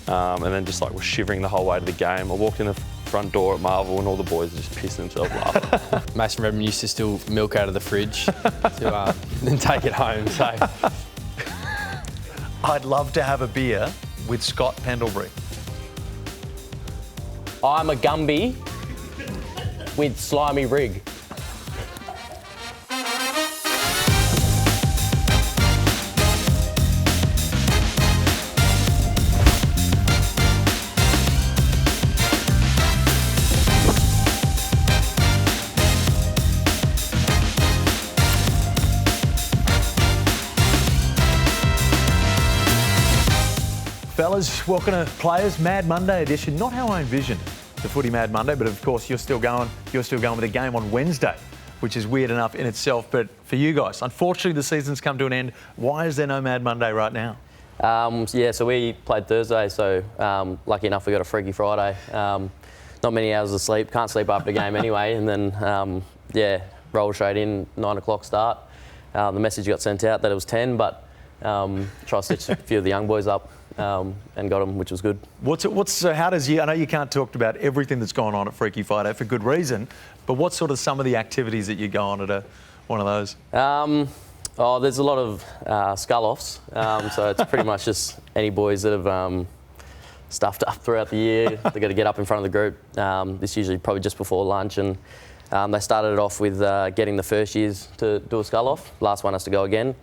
and then just like was shivering the whole way to the game. I walked in the front door at Marvel and all the boys were just pissing themselves laughing. Mason Redmond used to steal milk out of the fridge to then take it home. So I'd love to have a beer with Scott Pendlebury. I'm a Gumby with slimy rig. Fellas, welcome to Players Mad Monday edition. Not how I envisioned the Footy Mad Monday, but of course you're still going with a game on Wednesday, which is weird enough in itself. But for you guys, unfortunately the season's come to an end. Why is there no Mad Monday right now? So we played Thursday, so lucky enough we got a Freaky Friday. Not many hours of sleep, can't sleep after the game anyway, and then roll straight in, 9 o'clock start. The message got sent out that it was 10, but try to stitch a few of the young boys up. And got them, which was good. I know you can't talk about everything that's going on at Freaky Friday for good reason, but what's sort of some of the activities that you go on at one of those? There's a lot of skull-offs, so it's pretty much just any boys that have stuffed up throughout the year. They've got to get up in front of the group. This usually probably just before lunch, and they started it off with getting the first years to do a skull-off. Last one has to go again.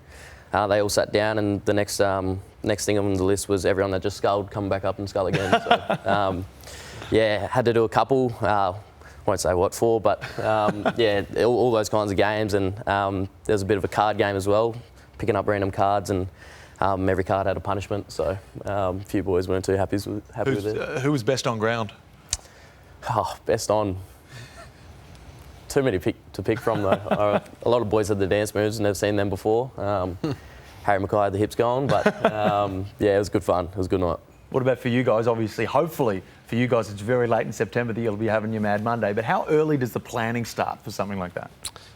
They all sat down, and the next thing on the list was everyone that just sculled come back up and scull again. So, had to do a couple. Won't say what for, but all those kinds of games. And there was a bit of a card game as well, picking up random cards, and every card had a punishment. So a few boys weren't too happy with it. Who was best on ground? Oh, best on. Too many to pick from though. A lot of boys had the dance moves, never seen them before. Harry Mackay had the hips going, but it was good fun. It was a good night. What about for you guys? Obviously, hopefully for you guys, it's very late in September that you'll be having your Mad Monday. But how early does the planning start for something like that?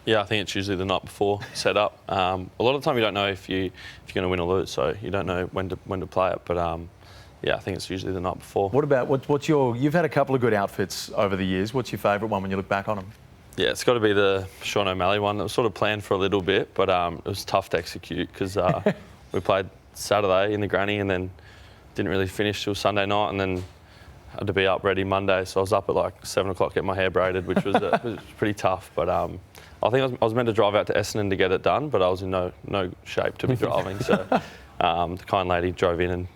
Yeah, I think it's usually the night before set up. A lot of the time you don't know if you're going to win or lose, so you don't know when to play it. But I think it's usually the night before. What about you've had a couple of good outfits over the years. What's your favourite one when you look back on them? Yeah, it's got to be the Sean O'Malley one. That was sort of planned for a little bit, but it was tough to execute because we played Saturday in the granny and then didn't really finish till Sunday night, and then had to be up ready Monday. So I was up at like 7 o'clock getting my hair braided, which was was pretty tough. But I think I was meant to drive out to Essendon to get it done, but I was in no shape to be driving. So the kind lady drove in and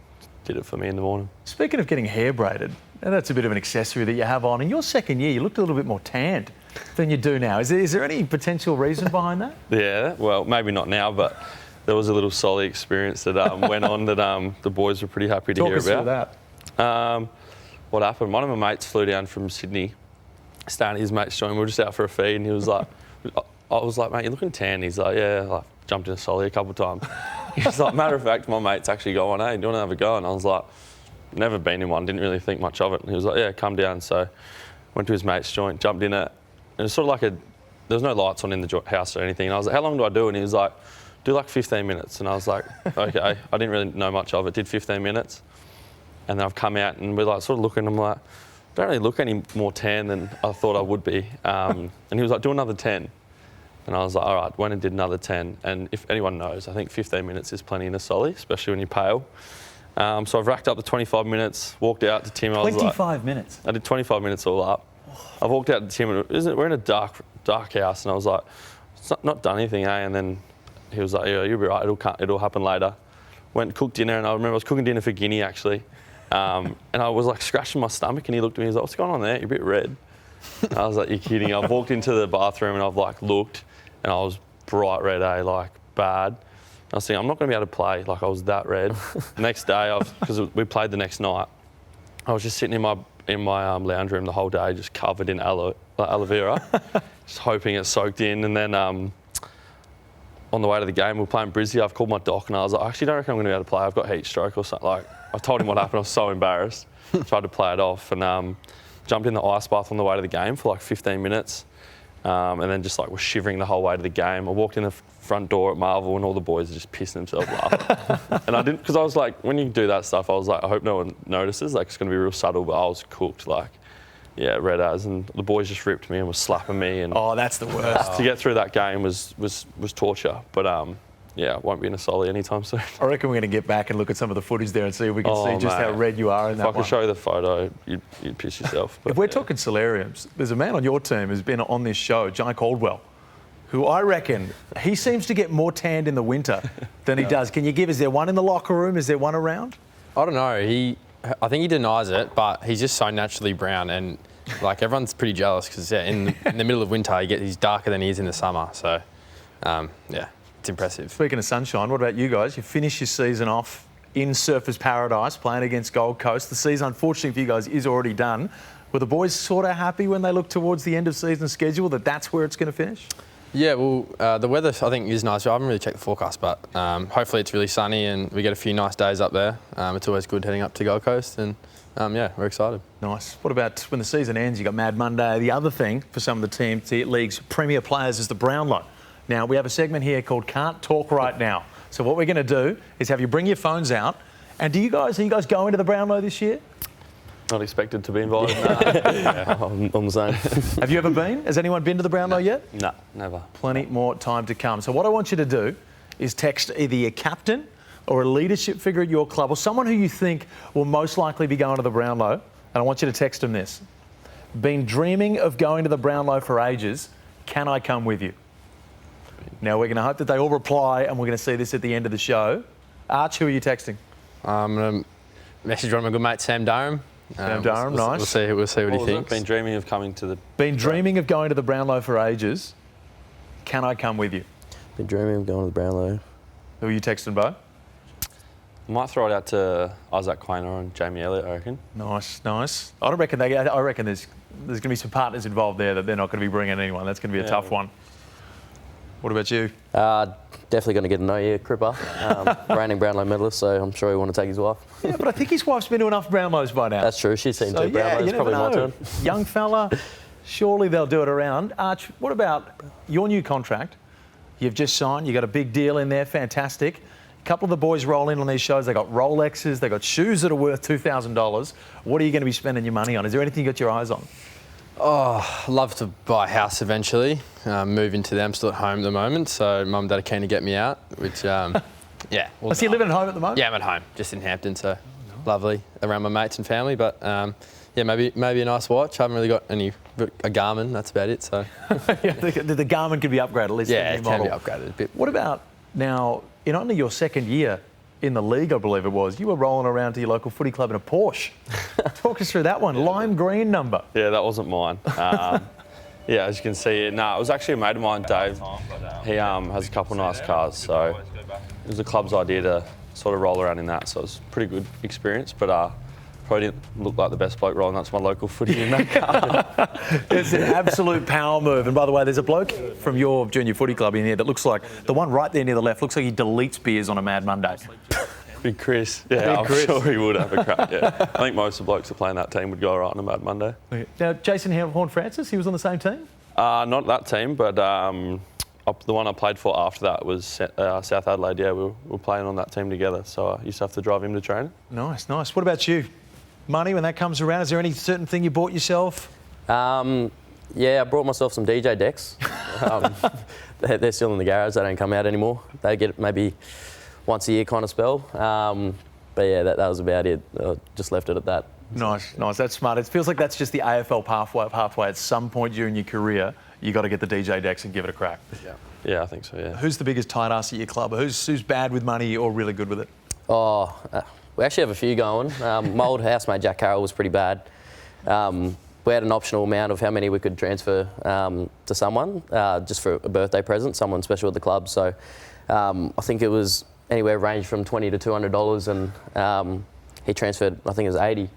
did it for me in the morning. Speaking of getting hair braided, that's a bit of an accessory that you have on. In your second year, you looked a little bit more tanned than you do now. Is there any potential reason behind that? Yeah, well, maybe not now, but there was a little solid experience that went on that the boys were pretty happy to hear about. Talk us through that. What happened? One of my mates flew down from Sydney, staying at his mate's joint. We were just out for a feed, and he was like, I was like, mate, you're looking tan. He's like, yeah, I jumped in a solly a couple of times. He's like, matter of fact, my mate's actually got one, hey, do you want to have a go? And I was like, never been in one, didn't really think much of it. And he was like, yeah, come down. So went to his mate's joint, jumped in it. And it was sort of like there was no lights on in the house or anything. And I was like, how long do I do? And he was like, do like 15 minutes. And I was like, okay. I didn't really know much of it. Did 15 minutes. And then I've come out and we're like sort of looking, I'm like, don't really look any more tan than I thought I would be. And he was like, do another 10. And I was like, all right, went and did another 10. And if anyone knows, I think 15 minutes is plenty in a solly, especially when you're pale. So I've racked up the 25 minutes, walked out to Tim. 25 minutes? I did 25 minutes all up. I walked out to Tim and we're in a dark house, and I was like, it's not done anything, eh? And then he was like, yeah, you'll be right, it'll happen later. Went and cooked dinner, and I remember I was cooking dinner for Guinea actually. And I was like scratching my stomach, and he looked at me, he was like, what's going on there? You're a bit red. And I was like, you're kidding. I've walked into the bathroom and I've like looked, and I was bright red, like bad. I was thinking, I'm not going to be able to play. Like, I was that red. Next day, because we played the next night, I was just sitting in my lounge room the whole day, just covered in aloe vera, just hoping it soaked in. And then on the way to the game, we were playing Brizzy. I've called my doc, and I was like, I actually don't reckon I'm going to be able to play. I've got heat stroke or something. Like, I told him what happened. I was so embarrassed. Tried to play it off, and jumped in the ice bath on the way to the game for like 15 minutes. and then just like was shivering the whole way to the game. I walked in the front door at Marvel and all the boys are just pissing themselves laughing. And I didn't, because I was like, when you do that stuff, I was like, I hope no one notices. Like, it's going to be real subtle, but I was cooked. Like, yeah, red as, and the boys just ripped me and were slapping me. And Oh, that's the worst. to get through that game was torture. But yeah, won't be in a solly anytime soon. I reckon we're going to get back and look at some of the footage there and see if we can see just how red you are in that If I could show you the photo, you'd piss yourself. But, If we're talking solariums, there's a man on your team who's been on this show, Jye Caldwell, who I reckon he seems to get more tanned in the winter than he does. Can you give? Is there one in the locker room? Is there one around? I don't know. I think he denies it, but he's just so naturally brown, and like everyone's pretty jealous because in the middle of winter he's darker than he is in the summer. So yeah, it's impressive. Speaking of sunshine, what about you guys? You finished your season off in Surfers Paradise playing against Gold Coast. The season, unfortunately for you guys, is already done. Were the boys sort of happy when they look towards the end of season schedule that that's where it's going to finish? Yeah, well, the weather I think is nice. I haven't really checked the forecast, but hopefully it's really sunny and we get a few nice days up there. It's always good heading up to Gold Coast, and yeah, we're excited. Nice. What about when the season ends? You got Mad Monday. The other thing for some of the teams, the league's premier players, is the Brownlow. Now we have a segment here called Can't Talk Right Now. So what we're going to do is have you bring your phones out. And are you guys going to the Brownlow this year? not expected to be involved. I'm the same. Have you ever been? Has anyone been to the Brownlow yet? No, never. Plenty more time to come. So what I want you to do is text either your captain or a leadership figure at your club or someone who you think will most likely be going to the Brownlow. And I want you to text them this. Been dreaming of going to the Brownlow for ages. Can I come with you? Now, we're going to hope that they all reply and we're going to see this at the end of the show. Arch, who are you texting? I'm going to message one of my good mate, Sam Durham. Sam Durham, nice. We'll see what he thinks. Been dreaming of coming to the... Been dreaming of going to the Brownlow for ages. Can I come with you? Been dreaming of going to the Brownlow. Who are you texting, Bo? Might throw it out to Isaac Quaynor and Jamie Elliott, I reckon. Nice, nice. I reckon there's going to be some partners involved there that they're not going to be bringing anyone. That's going to be a tough one. What about you? Definitely going to get to know you, Cripper. Reigning Brownlow medalist, so I'm sure he want to take his wife. Yeah, but I think his wife's been to enough Brownlows by now. That's true. She's seen So, two Brownlows. you never Probably my know. turn. Young fella, surely they'll do it around. Arch, what about your new contract? You've just signed. You got a big deal in there. Fantastic. A couple of the boys roll in on these shows. They got Rolexes. They got shoes that are worth $2,000. What are you going to be spending your money on? Is there anything you got your eyes on? Oh, love to buy a house eventually. Move into them. Still at home at the moment, so mum and dad are keen to get me out. Which, yeah. I see you living at home at the moment. Yeah, I'm at home, just in Hampton, so lovely around my mates and family. But yeah, maybe a nice watch. I haven't really got a Garmin. That's about it. So Yeah, the Garmin can be upgraded. At least yeah, the it new can be model. upgraded a bit. What about now? In only your second year in the league, I believe it was, you were rolling around to your local footy club in a Porsche. Talk us through that one. Lime green number. Yeah, that wasn't mine. Yeah, as you can see, it was actually a mate of mine, Dave. He has a couple of nice cars, so it was the club's idea to sort of roll around in that. So it was a pretty good experience, but probably didn't look like the best bloke rolling up to my local footy in that car. It's an absolute power move. And by the way, there's a bloke from your junior footy club in here that looks like, the one right there near the left, looks like he deletes beers on a Mad Monday. Big Chris. Yeah, I'm sure he would have a crack. Yeah. I think most of the blokes that play in that team would go all right on a Mad Monday. Now, Jason Horn-Francis, he was on the same team? Not that team, but the one I played for after that was South Adelaide. Yeah, we were playing on that team together, so I used to have to drive him to training. Nice, nice. What about you? Money, when that comes around, is there any certain thing you bought yourself? Yeah, I brought myself some DJ decks. They're still in the garage. They don't come out anymore. They get it maybe once a year kind of spell. But yeah, that was about it. Just left it at that. Nice, nice. That's smart. It feels like that's just the AFL pathway. At some point during your career, you got to get the DJ decks and give it a crack. Yeah, I think so, yeah. Who's the biggest tight ass at your club? Who's bad with money or really good with it? We actually have a few going. My old housemate, Jack Carroll, was pretty bad. We had an optional amount of how many we could transfer to someone, just for a birthday present, someone special at the club. So I think it was anywhere ranged from $20 to $200, and he transferred, I think it was 80.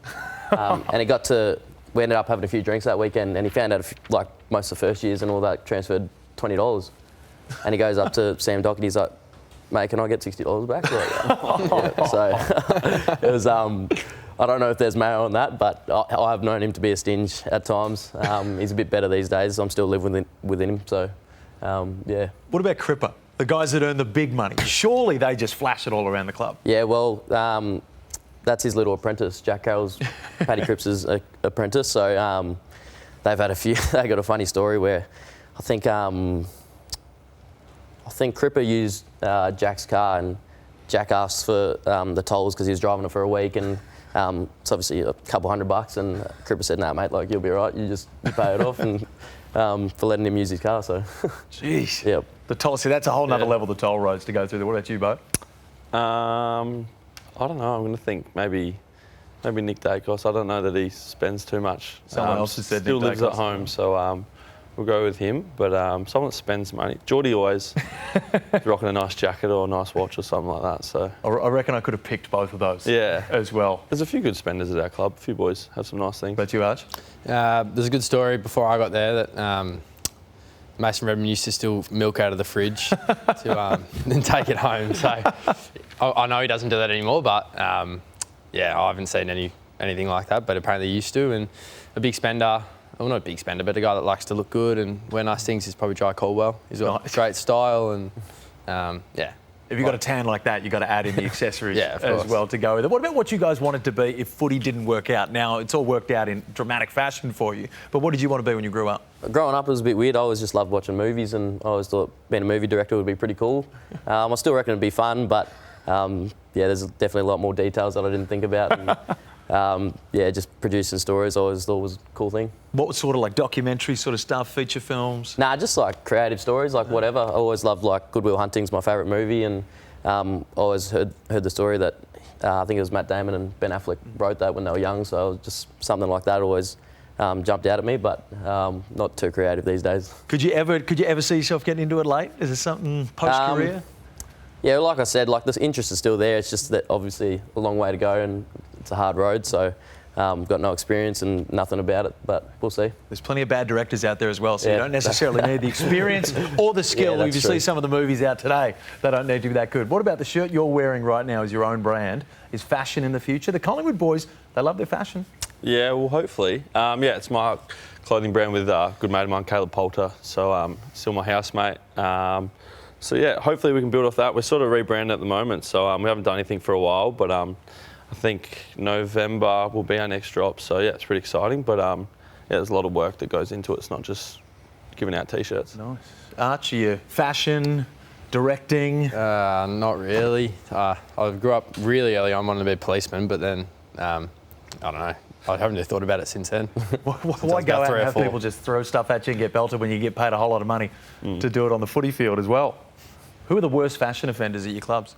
And we ended up having a few drinks that weekend, and he found out, like most of the first years and all that, transferred $20. And he goes up to Sam Dockett, he's like, mate, can I get $60 back? Like, yeah. So it was, I don't know if there's mayo on that, but I've known him to be a stinge at times. He's a bit better these days. I'm still living within him, so yeah. What about Cripper? The guys that earn the big money. Surely they just flash it all around the club. Yeah, well, that's his little apprentice. Jack Carroll's Paddy Cripps' apprentice. So they've had a few. They got a funny story where I think Cripper used Jack's car, and Jack asked for the tolls because he was driving it for a week, and it's obviously a couple $100, and Cripper said, "Nah, mate, like you'll be right. You pay it off," and for letting him use his car. So, jeez. Yep. The toll. See, that's a whole nother level. The toll roads to go through there. What about you, Bo? I don't know. I'm going to think maybe Nick Dacos. I don't know that he spends too much. Someone else has said still Nick lives Dacos. at home, so we'll go with him. But someone that spends money. Geordie always is rocking a nice jacket or a nice watch or something like that. So I reckon I could have picked both of those. Yeah. As well. There's a few good spenders at our club. A few boys have some nice things. But you, Arch? There's a good story before I got there that Mason Redmond used to still milk out of the fridge to then take it home. So I know he doesn't do that anymore, but yeah, I haven't seen anything like that, but apparently he used to. And a big spender, well, not a big spender, but a guy that likes to look good and wear nice things is probably Jye Caldwell. He's got great style and yeah. If you've got a tan like that, you've got to add in the accessories Yeah, of as course. well to go with it. What about what you guys wanted to be if footy didn't work out? Now, it's all worked out in dramatic fashion for you, but what did you want to be when you grew up? Growing up, it was a bit weird. I always just loved watching movies, and I always thought being a movie director would be pretty cool. I still reckon it'd be fun, but yeah, there's definitely a lot more details that I didn't think about. And, yeah, just producing stories I always thought was a cool thing. What was sort of like documentary sort of stuff, feature films? Nah, just like creative stories, like whatever. I always loved like Good Will Hunting's my favourite movie, and I always heard the story that I think it was Matt Damon and Ben Affleck wrote that when they were young, so just something like that always jumped out at me, but not too creative these days. Could you ever see yourself getting into it late? Is it something post-career? Yeah, like I said, like the interest is still there. It's just that obviously a long way to go and it's a hard road, so got no experience and nothing about it, but we'll see. There's plenty of bad directors out there as well, so Yeah. you don't necessarily need the experience or the skill. Yeah, If you that's see true. some of the movies out today, they don't need to be that good. What about the shirt you're wearing right now as your own brand? Is fashion in the future? The Collingwood boys, they love their fashion. Yeah, well, hopefully. Yeah, it's my clothing brand with a good mate of mine, Caleb Poulter. So still my housemate. So yeah, hopefully we can build off that. We're sort of rebranding at the moment, so we haven't done anything for a while, but I think November will be our next drop. So yeah, it's pretty exciting, but yeah, there's a lot of work that goes into it. It's not just giving out t-shirts. Nice. Archie, fashion, directing. Not really. I grew up really early on wanting to be a policeman, but then I don't know. I haven't really thought about it since then. Why go out and have people just throw stuff at you and get belted when you get paid a whole lot of money to do it on the footy field as well? Who are the worst fashion offenders at your clubs?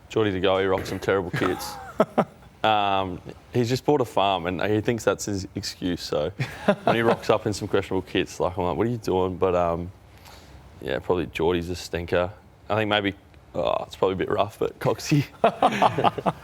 Geordie to go, he rocks some terrible kits. He's just bought a farm and he thinks that's his excuse. So when he rocks up in some questionable kits, like I'm like, what are you doing? But yeah, probably Geordie's a stinker. I think maybe it's probably a bit rough, but Coxie.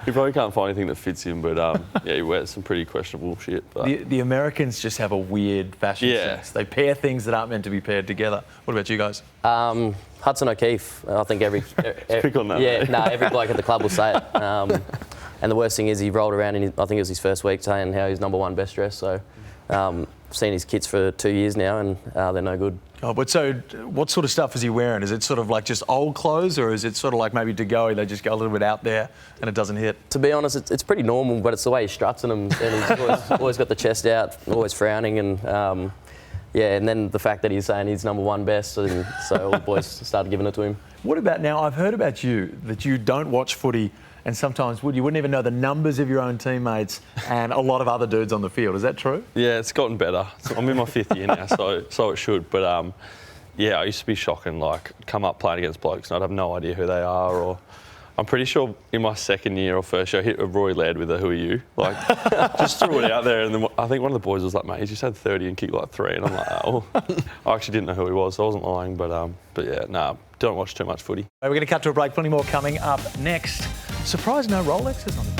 He probably can't find anything that fits him. But yeah, he wears some pretty questionable shit. But The Americans just have a weird fashion sense. They pair things that aren't meant to be paired together. What about you guys? Hudson O'Keefe, I think pick on that, yeah, mate. no, every bloke at the club will say it. And the worst thing is he rolled around in I think it was his first week saying how he's #1 best dressed. So I've seen his kits for 2 years now and they're no good. Oh, but so what sort of stuff is he wearing? Is it sort of like just old clothes, or is it sort of like maybe to go, they just go a little bit out there and it doesn't hit? To be honest, it's pretty normal, but it's the way he struts in them. And he's always got the chest out, always frowning, and yeah, and then the fact that he's saying he's #1 best, and so all the boys started giving it to him. What about now? I've heard about you that you don't watch footy, and sometimes you wouldn't even know the numbers of your own teammates and a lot of other dudes on the field. Is that true? yeah, it's gotten better. So I'm in my 5th year now, so it should. But yeah, I used to be shocking. Like come up playing against blokes, and I'd have no idea who they are. Or I'm pretty sure in my 2nd year or first year, I hit a Roy Laird with a "Who are you?" Like just threw it out there, and then I think one of the boys was like, "Mate, he's just had 30 and kicked like 3," and I'm like, "Oh." I actually didn't know who he was, so I wasn't lying. But yeah, nah, don't watch too much footy. We're going to cut to a break. Plenty more coming up next. Surprise, no Rolexes on it.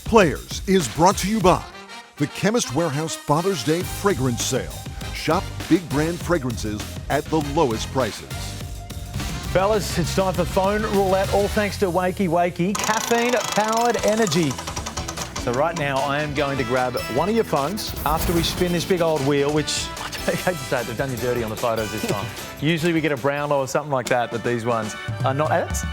Players is brought to you by the Chemist Warehouse Father's Day Fragrance Sale. Shop big brand fragrances at the lowest prices. Fellas, it's time for phone roulette, all thanks to Wakey Wakey, caffeine-powered energy. So right now, I am going to grab one of your phones after we spin this big old wheel, which, I hate to say it, they've done you dirty on the photos this time. Usually we get a Brownlow or something like that, but these ones are not. That's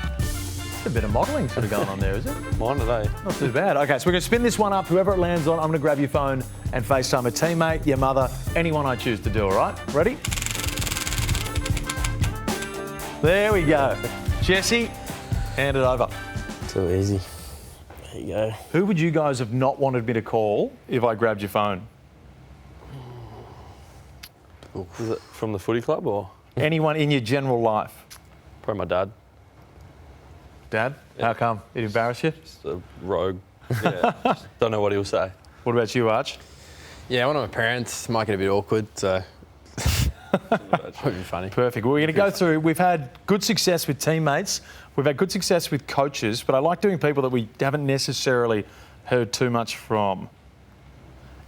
a bit of modelling sort of going on there, is it? Mine today. Not too bad. Okay, so we're going to spin this one up. Whoever it lands on, I'm going to grab your phone and FaceTime a teammate, your mother, anyone I choose to do, all right? Ready? There we go. Jesse, hand it over. Too easy. There you go. Who would you guys have not wanted me to call if I grabbed your phone? Is it from the footy club or? Anyone in your general life? Probably my dad. Dad? How come? It embarrass you? Just a rogue. Yeah. Just don't know what he'll say. What about you, Arch? Yeah, one of my parents might get a bit awkward, so would be funny. Perfect. Well, we're going to go through. We've had good success with teammates. We've had good success with coaches, but I like doing people that we haven't necessarily heard too much from.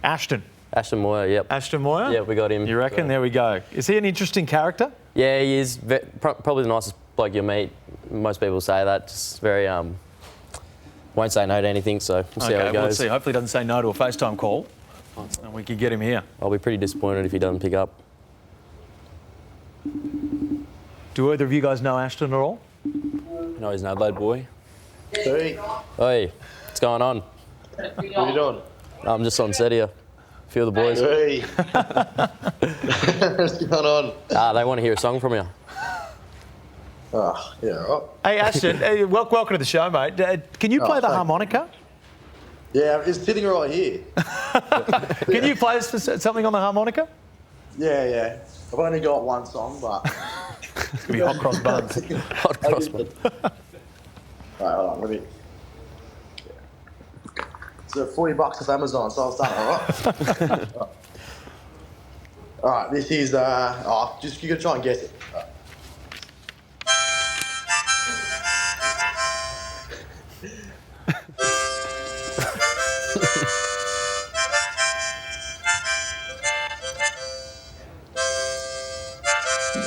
Ashton. Ashton Moir, yep. Ashton Moir? Yeah, we got him. You reckon? So. There we go. Is he an interesting character? Yeah, he is probably the nicest bloke you'll meet. Most people say that. Just very, won't say no to anything, so we'll see how it goes. Well, let's see. Hopefully he doesn't say no to a FaceTime call and we can get him here. I'll be pretty disappointed if he doesn't pick up. Do either of you guys know Ashton at all? No, he's an Adelaide boy. Hey, Hey, what's going on? what are you doing? I'm just on set here. A few of the boys. Hey. What's going on? They want to hear a song from you. Oh, yeah, right. Hey, Ashton, hey, welcome to the show, mate. Can you play the thanks. harmonica? Yeah, it's sitting right here. Can you play us something on the harmonica? Yeah. I've only got one song, but... It's going to be Hot Cross Buns. Hot cross bun. Right, hold on, let me... It's $40 off Amazon, so I'll start, all right? All right, this is... just you got to try and guess it. All right.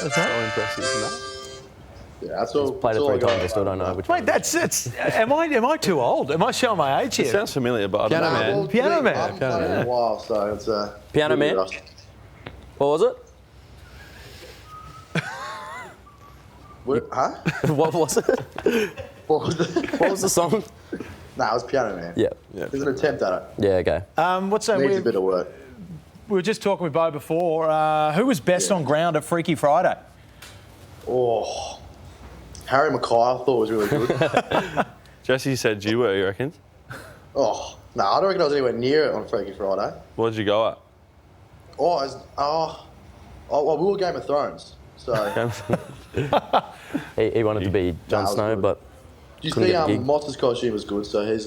That's so impressive, isn't that? Yeah, that's all. Played it that's all 3 I got. times, I still don't know which Mate, that's am I too old? Am I showing my age It here? sounds familiar, but I Piano don't know. man. Well, Piano Man. I haven't played it in a while, so it's Piano Man? rusty. What was it? Huh? What was it? What was it? What was the song? Nah, it was Piano Man. Yeah. There's an attempt at it. Yeah, okay. What's that? Needs a bit of work. We were just talking with Beau before. Who was best on ground at Freaky Friday? Oh, Harry Mackay I thought was really good. Jesse said you were, you reckon? Oh, no, I don't reckon I was anywhere near it on Freaky Friday. What did you go at? We were Game of Thrones, so... He wanted to be Jon Nah, it was Snow, good. but You couldn't see, get the gig. Mott's costume was good, so he's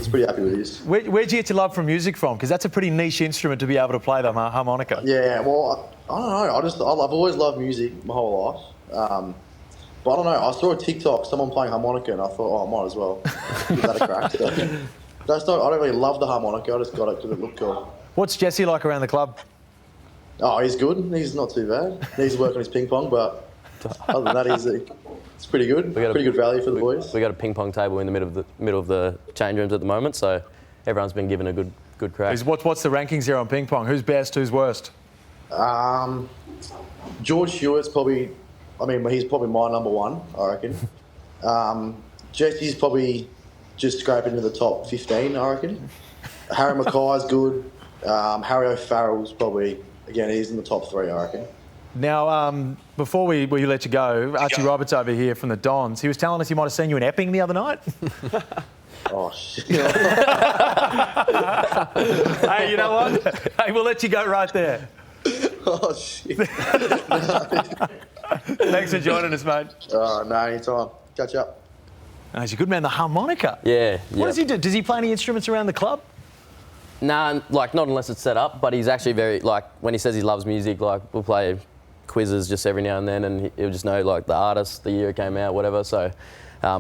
pretty happy with his. Where'd you get your love for music from? Because that's a pretty niche instrument to be able to play the harmonica. Yeah, well, I don't know. I've always loved music my whole life. But I don't know. I saw a TikTok, someone playing harmonica, and I thought, I might as well give that a crack. So, I don't really love the harmonica. I just got it because it looked cool. What's Jesse like around the club? Oh, he's good. He's not too bad. He's working his ping pong, but other than that, it's pretty good. Pretty good value for the boys. We got a ping pong table in the middle of the change rooms at the moment, so everyone's been given a good crack. What's the rankings here on ping pong? Who's best? Who's worst? George Hewitt's probably, he's probably my number one, I reckon. Jesse's probably just scraping into the top 15, I reckon. Harry Mackay's good. Harry O'Farrell's probably, again, he's in the top 3, I reckon. Now, before we let you go, Archie Roberts over here from the Dons, he was telling us he might have seen you in Epping the other night. Oh, shit. Hey, you know what? Hey, we'll let you go right there. Oh, shit. Thanks for joining us, mate. No, anytime. Catch up. Oh, he's a good man, the harmonica. Yeah. What does he do? Does he play any instruments around the club? Nah, not unless it's set up, but he's actually very, when he says he loves music, we'll play quizzes just every now and then, and he'll just know, the artist, the year it came out, whatever, so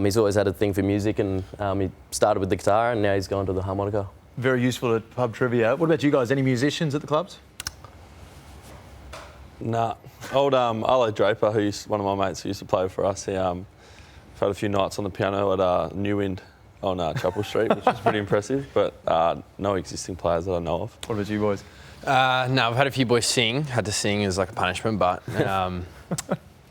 he's always had a thing for music, and he started with the guitar, and now he's gone to the harmonica. Very useful at pub trivia. What about you guys? Any musicians at the clubs? Nah. Old Arlo Draper, one of my mates who used to play for us, he had a few nights on the piano at New Wind on Chapel Street, which was pretty impressive, but no existing players that I know of. What about you boys? No, I've had a few boys sing. Had to sing as like a punishment, but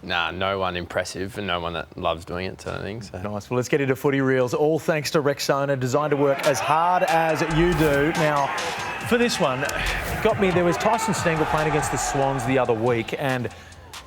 no one impressive and no one that loves doing it, sort of thing. So. Nice. Well, let's get into Footy Reels. All thanks to Rexona, designed to work as hard as you do. Now, for this one, got me. There was Tyson Stengel playing against the Swans the other week, and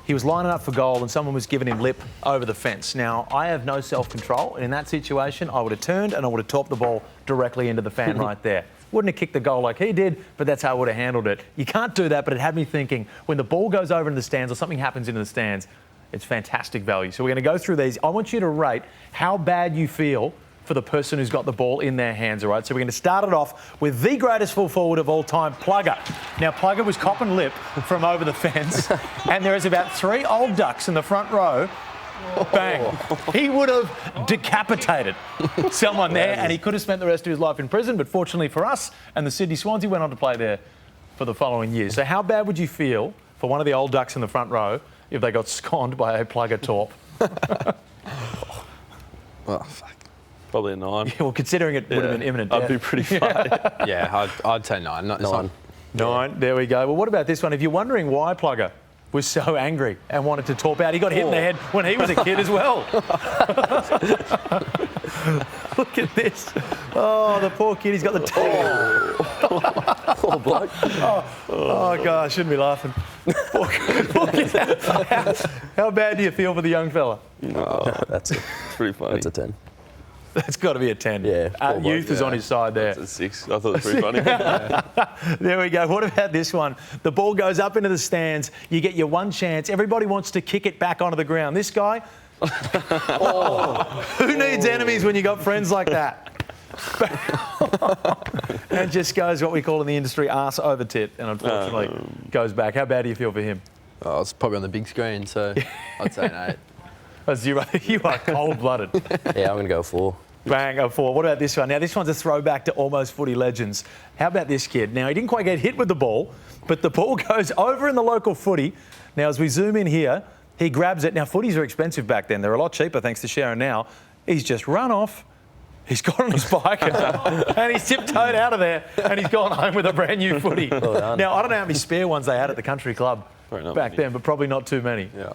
he was lining up for goal and someone was giving him lip over the fence. Now, I have no self-control, and in that situation, I would have turned and I would have topped the ball directly into the fan right there. Wouldn't have kicked the goal like he did, but that's how I would have handled it. You can't do that, but it had me thinking, when the ball goes over into the stands or something happens into the stands, it's fantastic value. So we're going to go through these. I want you to rate how bad you feel for the person who's got the ball in their hands, all right? So we're going to start it off with the greatest full forward of all time, Plugger. Now, Plugger was copping lip from over the fence, and there is about 3 old ducks in the front row. Bang. He would have decapitated someone there, and he could have spent the rest of his life in prison, but fortunately for us and the Sydney Swans, he went on to play there for the following year. So how bad would you feel for one of the old ducks in the front row if they got sconed by a Plugger torp? Oh, fuck. Probably a 9. Yeah, well, considering it would have been imminent death. I'd be pretty funny. Yeah, I'd say 9. 9. 9, there we go. Well, what about this one? If you're wondering why Plugger was so angry and wanted to torp out, he got hit in the head when he was a kid as well. Look at this. Oh, the poor kid, he's got the Poor bloke. Oh, God, I shouldn't be laughing. Poor kid. How bad do you feel for the young fella? That's Pretty funny. That's a 10. That's got to be a 10. Yeah, poor bloke, youth is on his side there. That's a 6. I thought it was pretty funny. There we go. What about this one? The ball goes up into the stands. You get your one chance. Everybody wants to kick it back onto the ground. This guy, who needs enemies when you got friends like that? And just goes what we call in the industry arse over tit, and unfortunately goes back. How bad do you feel for him? Oh, it's probably on the big screen, so I'd say an 8. A 0. You are cold-blooded. Yeah, I'm going to go 4. Bang, a 4. What about this one? Now, this one's a throwback to almost footy legends. How about this kid? Now, he didn't quite get hit with the ball, but the ball goes over in the local footy. Now, as we zoom in here, he grabs it. Now, footies are expensive back then. They're a lot cheaper thanks to Sharon now. He's just run off. He's got on his bike and he's tiptoed out of there and he's gone home with a brand new footy. Well Now, I don't know how many spare ones they had at the country club back then, but probably not too many. Yeah.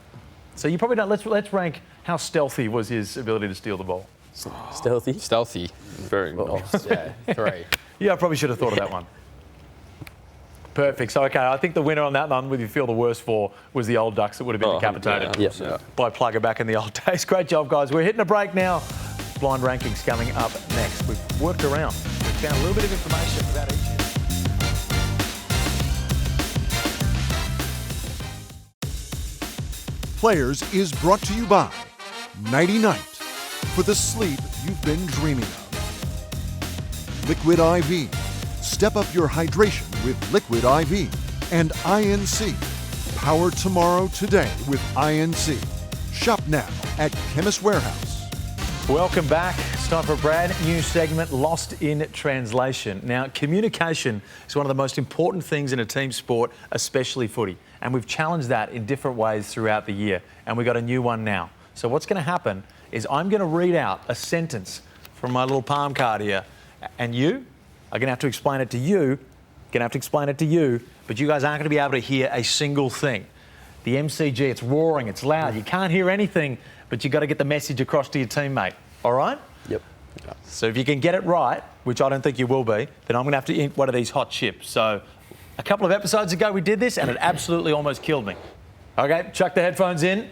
So you probably don't. Let's rank how stealthy was his ability to steal the ball. Stealthy. Stealthy. Very nice. Yeah, 3. Yeah, I probably should have thought of that one. Perfect. So, okay, I think the winner on that one, with you feel the worst for, was the old ducks that would have been decapitated by Plugger back in the old days. Great job, guys. We're hitting a break now. Blind rankings coming up next. We've worked around. We've found a little bit of information about each. Players is brought to you by Nighty Night, for the sleep you've been dreaming of. Liquid IV. Step up your hydration with Liquid IV. And INC. Power tomorrow today with INC. Shop now at Chemist Warehouse. Welcome back. It's time for a brand new segment, Lost in Translation. Now, communication is one of the most important things in a team sport, especially footy. And we've challenged that in different ways throughout the year. And we've got a new one now. So what's going to happen is I'm going to read out a sentence from my little palm card here. And you are going to have to explain it to you. But you guys aren't going to be able to hear a single thing. The MCG, it's roaring, it's loud. You can't hear anything, but you've got to get the message across to your teammate. All right? Yep. So if you can get it right, which I don't think you will be, then I'm going to have to eat one of these hot chips. So a couple of episodes ago we did this and it absolutely almost killed me. Okay, chuck the headphones in.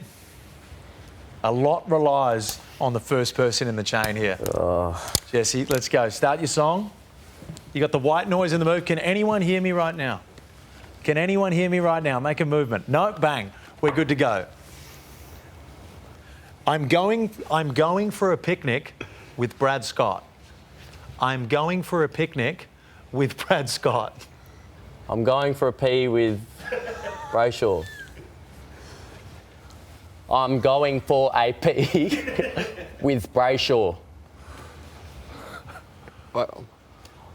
A lot relies on the first person in the chain here. Jesse, let's go. Start your song. You got the white noise in the move. Can anyone hear me right now? Can anyone hear me right now? Make a movement. No, bang. We're good to go. I'm going for a picnic with Brad Scott. I'm going for a picnic with Brad Scott. I'm going for a pee with Brayshaw. I'm going for a pee with Brayshaw. Well,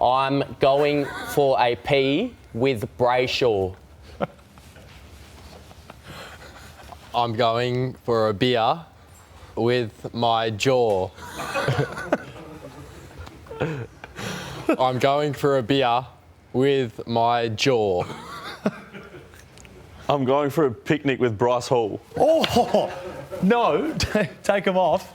I'm going for a pee with Brayshaw. I'm going for a beer with my jaw. I'm going for a beer with my jaw. I'm going for a picnic with Bryce Hall. Oh, no, take them off.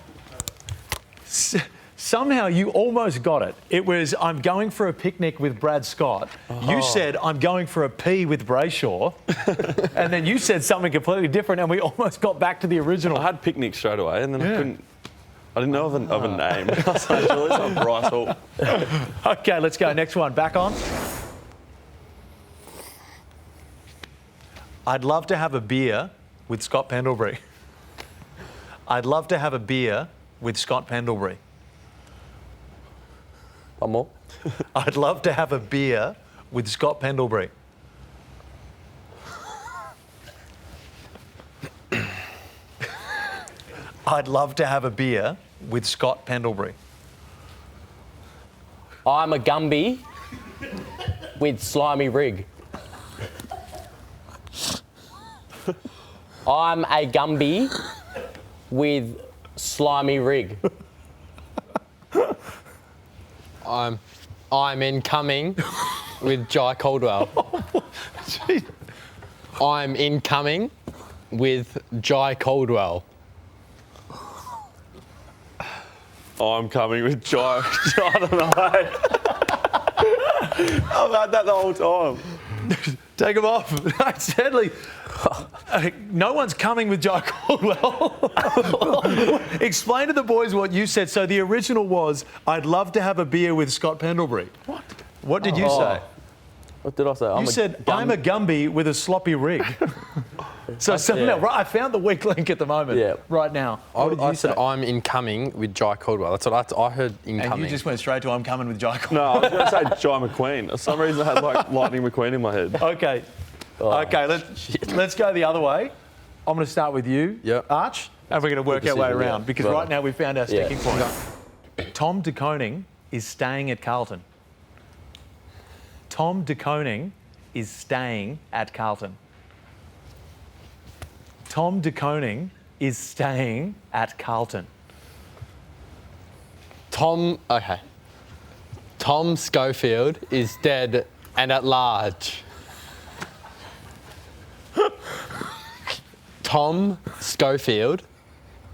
Somehow you almost got it. It was, I'm going for a picnic with Brad Scott. You said, I'm going for a pee with Brayshaw. And then you said something completely different, and we almost got back to the original. I had picnic straight away, and then I didn't know of a name. I was like, surely it's not Bryce Hall. Okay, let's go. Next one. Back on. I'd love to have a beer with Scott Pendlebury. I'd love to have a beer with Scott Pendlebury. One more. I'd love to have a beer with Scott Pendlebury. I'd love to have a beer with Scott Pendlebury. I'm a Gumby with slimy rig. I'm a Gumby with slimy rig. I'm incoming with Jye Caldwell. I'm incoming with Jye Caldwell. I'm coming with Jye. I don't know. I've had that the whole time. Take him off. Sadly, no one's coming with Jye Caldwell. Explain to the boys what you said. So the original was, I'd love to have a beer with Scott Pendlebury. What did you say? What did I say? You said, I'm a Gumby with a sloppy rig. So somehow, right, I found the weak link at the moment, right now. What did you I say? said I'm incoming with Jye Caldwell. That's what I heard, incoming. And you just went straight to I'm coming with Jye Caldwell. No, I was going to say Jye McQueen. For some reason, I had like Lightning McQueen in my head. Okay. Okay, let's go the other way. I'm going to start with you, Arch, and we're going to work our way around because right now we've found our sticking point. Tom de Koning is staying at Carlton. Tom de Koning is staying at Carlton. Tom de Koning is staying at Carlton. Tom Schofield is dead and at large. Tom Schofield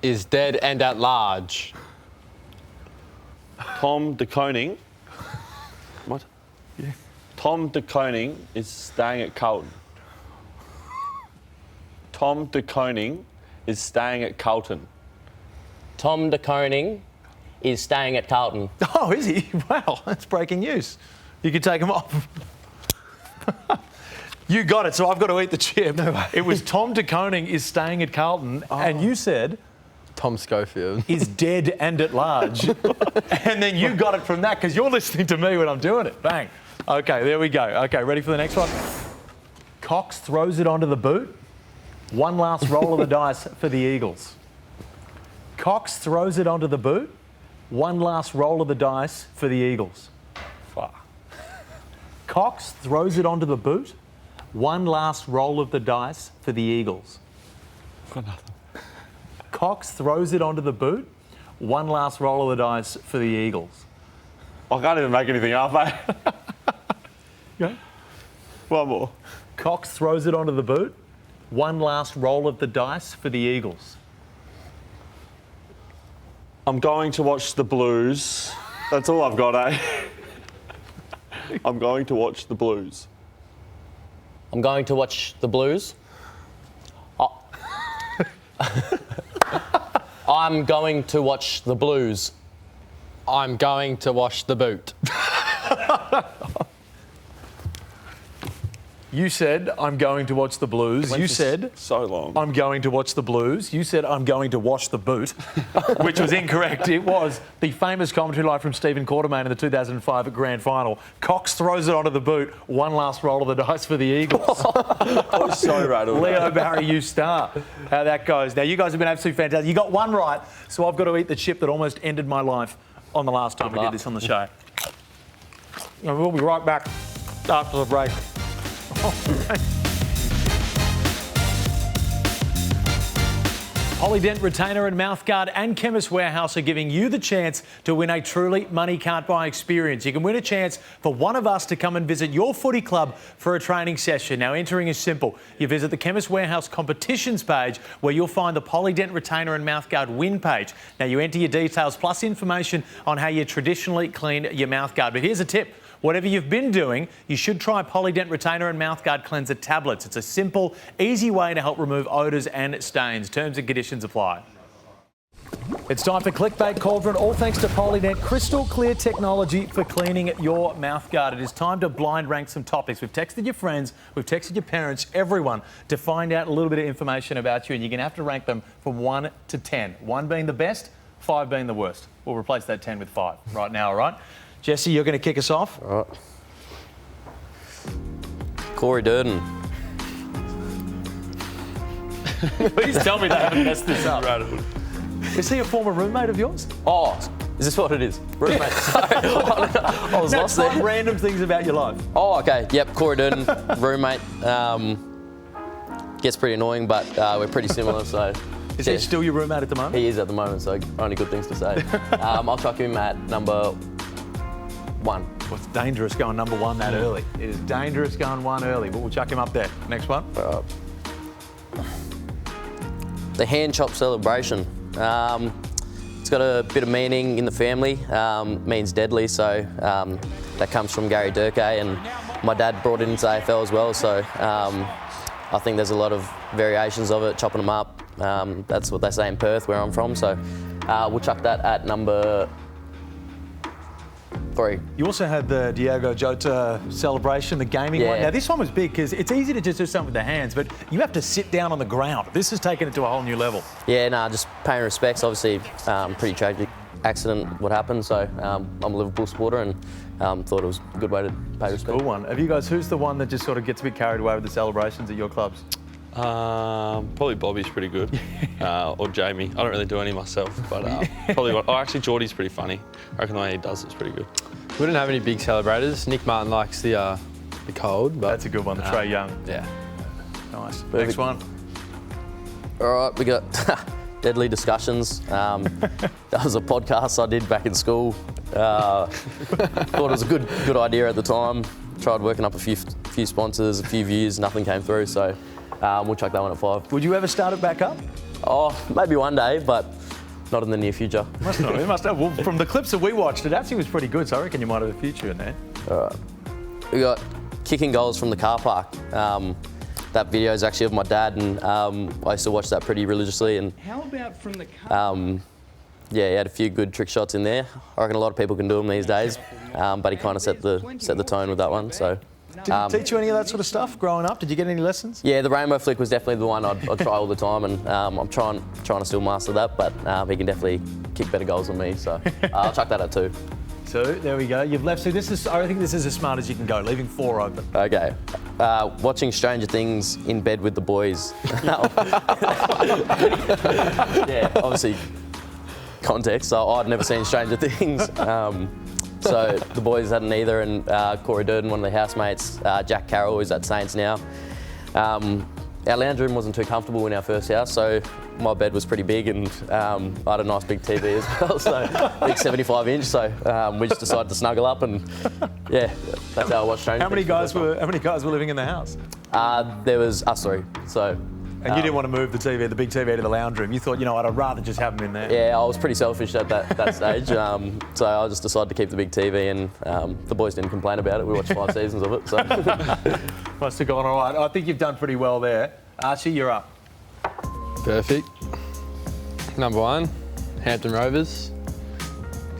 is dead and at large. Tom de Koning. What? Yeah. Tom de Koning is staying at Carlton. Tom de Koning is staying at Carlton. Tom de Koning is staying at Carlton. Oh, is he? Wow, that's breaking news. You can take him off. You got it, so I've got to eat the chip. No way. It was Tom de Koning is staying at Carlton, and you said... Tom Schofield is dead and at large. And then you got it from that because you're listening to me when I'm doing it. Bang. Okay, there we go. Okay, ready for the next one? Cox throws it onto the boot. One last roll of the dice for the Eagles. Cox throws it onto the boot. One last roll of the dice for the Eagles. Cox throws it onto the boot. One last roll of the dice for the Eagles. Cox throws it onto the boot. One last roll of the dice for the Eagles. I can't even make anything up, mate. Okay. One more. Cox throws it onto the boot. One last roll of the dice for the Eagles. I'm going to watch the Blues. That's all I've got, eh? I'm going to watch the Blues. I'm going to watch the Blues. I'm going to watch the Blues. I'm going to wash the boot. You said, I'm going to watch the Blues. You said, so long. I'm going to watch the Blues. You said, I'm going to wash the boot, which was incorrect. It was the famous commentary line from Stephen Quartermain in the 2005 Grand Final. Cox throws it onto the boot. One last roll of the dice for the Eagles. I was so rattled. Leo Barry, you start. How that goes. Now, you guys have been absolutely fantastic. You got one right, so I've got to eat the chip that almost ended my life on the last time we did this on the show. And we'll be right back after the break. Polydent Retainer and Mouthguard and Chemist Warehouse are giving you the chance to win a truly money can't buy experience. You can win a chance for one of us to come and visit your footy club for a training session. Now, entering is simple. You visit the Chemist Warehouse competitions page where you'll find the Polydent Retainer and Mouthguard win page. Now, you enter your details plus information on how you traditionally clean your mouthguard. But here's a tip. Whatever you've been doing, you should try Polydent Retainer and Mouthguard Cleanser tablets. It's a simple, easy way to help remove odours and stains. Terms and conditions apply. It's time for Clickbait Cauldron, all thanks to Polydent crystal clear technology for cleaning your mouthguard. It is time to blind rank some topics. We've texted your friends, we've texted your parents, everyone, to find out a little bit of information about you, and you're going to have to rank them from 1 to 10. 1 being the best, 5 being the worst. We'll replace that 10 with 5 right now, all right? Jesse, you're going to kick us off. All right. Corey Durden. Please tell me they haven't messed this up. Is he a former roommate of yours? Oh, is this what it is? Roommate. Sorry. I was lost there. Random things about your life. Oh, okay. Yep, Corey Durden, roommate. Gets pretty annoying, but we're pretty similar, so... Is he still your roommate at the moment? He is at the moment, so only good things to say. I'll chuck him at number 1. Well, it's dangerous going number 1 that early. It is dangerous going 1 early, but we'll chuck him up there. Next one. The hand chop celebration. It's got a bit of meaning in the family. Means deadly, so that comes from Gary Durkay, and my dad brought it into AFL as well, so I think there's a lot of variations of it, chopping them up. That's what they say in Perth, where I'm from, so we'll chuck that at number 3. You also had the Diego Jota celebration, the gaming one. Now, this one was big because it's easy to just do something with the hands, but you have to sit down on the ground. This has taken it to a whole new level. Yeah, just paying respects. Obviously, pretty tragic accident what happened, so I'm a Liverpool supporter and thought it was a good way to pay respect. Cool one. Have you guys, who's the one that just sort of gets a bit carried away with the celebrations at your clubs? Probably Bobby's pretty good, or Jamie. I don't really do any myself, but probably one. Oh, actually, Geordie's pretty funny. I reckon the way he does it's pretty good. We don't have any big celebrators. Nick Martin likes the cold, but that's a good one. The Trey Young. Yeah. Nice. Next one. All right, we got Deadly Discussions. That was a podcast I did back in school. Thought it was a good idea at the time. Tried working up a few sponsors, a few views, nothing came through, so we'll chuck that one at 5. Would you ever start it back up? Oh, maybe one day, but not in the near future. Must not. It must have. Well, from the clips that we watched, it actually was pretty good, so I reckon you might have a future in there. All right. We got kicking goals from the car park. That video is actually of my dad, and I used to watch that pretty religiously. And how about from the car? Yeah, he had a few good trick shots in there. I reckon a lot of people can do them these days, but he kind of set the tone with that one. So. Did he teach you any of that sort of stuff growing up? Did you get any lessons? Yeah, the rainbow flick was definitely the one I'd try all the time, and I'm trying to still master that, but he can definitely kick better goals than me, so I'll chuck that at 2. 2, there we go. You've left, so I think this is as smart as you can go, leaving 4 open. Okay. Watching Stranger Things in bed with the boys. Yeah, obviously context, so I'd never seen Stranger Things. So the boys hadn't either, and Corey Durden, one of the housemates, Jack Carroll, who's at Saints now. Our lounge room wasn't too comfortable in our first house, so my bed was pretty big, and I had a nice big TV as well, so big 75-inch. So we just decided to snuggle up, and yeah, that's how I watched Stranger Things. How many guys were living in the house? There was us 3. So. And you didn't want to move the big TV to the lounge room. You thought, I'd rather just have them in there. Yeah, I was pretty selfish at that stage. So I just decided to keep the big TV, and the boys didn't complain about it. We watched 5 seasons of it. So. Must have gone all right. I think you've done pretty well there. Archie, you're up. Perfect. Number 1, Hampton Rovers.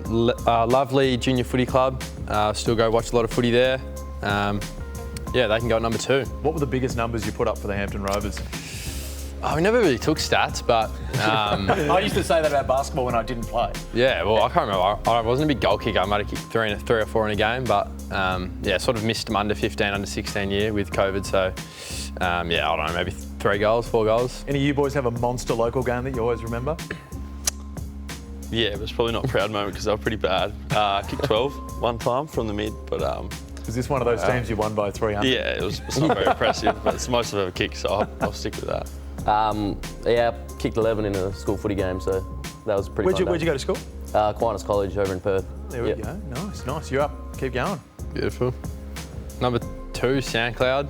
Lovely junior footy club. Still go watch a lot of footy there. Yeah, they can go at number 2. What were the biggest numbers you put up for the Hampton Rovers? Oh, we never really took stats, but... I used to say that about basketball when I didn't play. Yeah, well, I can't remember. I wasn't a big goal kicker. I might have kicked 3 or 4 in a game, but yeah, sort of missed them under 15, under 16 year with COVID. So, yeah, I don't know, maybe 3 goals, 4 goals. Any of you boys have a monster local game that you always remember? Yeah, it was probably not a proud moment because they were pretty bad. Kicked 12 one time from the mid, but... Was this one of those teams you won by 300? Yeah, it's not very impressive, but it's the most I've ever kicked, so I'll stick with that. Yeah, kicked 11 in a school footy game, so that was pretty fun. Where'd you go to school? Aquinas College over in Perth. There we go. Nice. You're up. Keep going. Beautiful. Number 2, SoundCloud.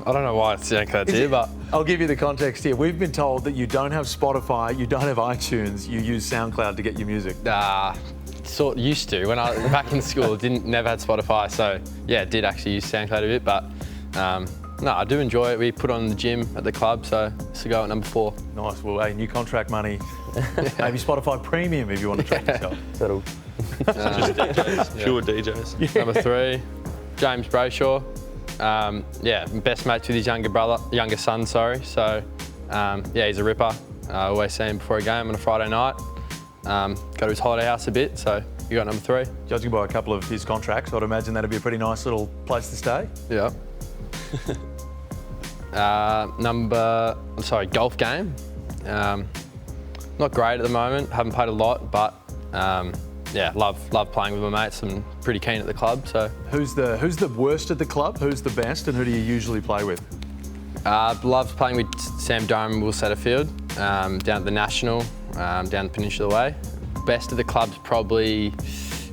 I don't know why it's SoundCloud's here, but I'll give you the context here. We've been told that you don't have Spotify, you don't have iTunes, you use SoundCloud to get your music. sort used to when I back in school. Never had Spotify, so yeah, did actually use SoundCloud a bit, but no, I do enjoy it. We put on the gym at the club, so this will go at number 4. Nice. Well, hey, new contract money. Maybe Spotify Premium if you want to treat yourself. Settled. Just DJs, pure DJs. Yeah. Number 3, James Brayshaw. Yeah, best mates with his younger son. So yeah, he's a ripper. I always see him before a game on a Friday night. Go to his holiday house a bit, so you got number 3. Judging by a couple of his contracts, I'd imagine that'd be a pretty nice little place to stay. Yeah. Golf game. Not great at the moment. Haven't played a lot, but yeah, love playing with my mates. I'm pretty keen at the club. So who's the worst at the club? Who's the best, and who do you usually play with? Love playing with Sam Durham and Will Setterfield down at the National, down the Peninsula Way. Best of the club's probably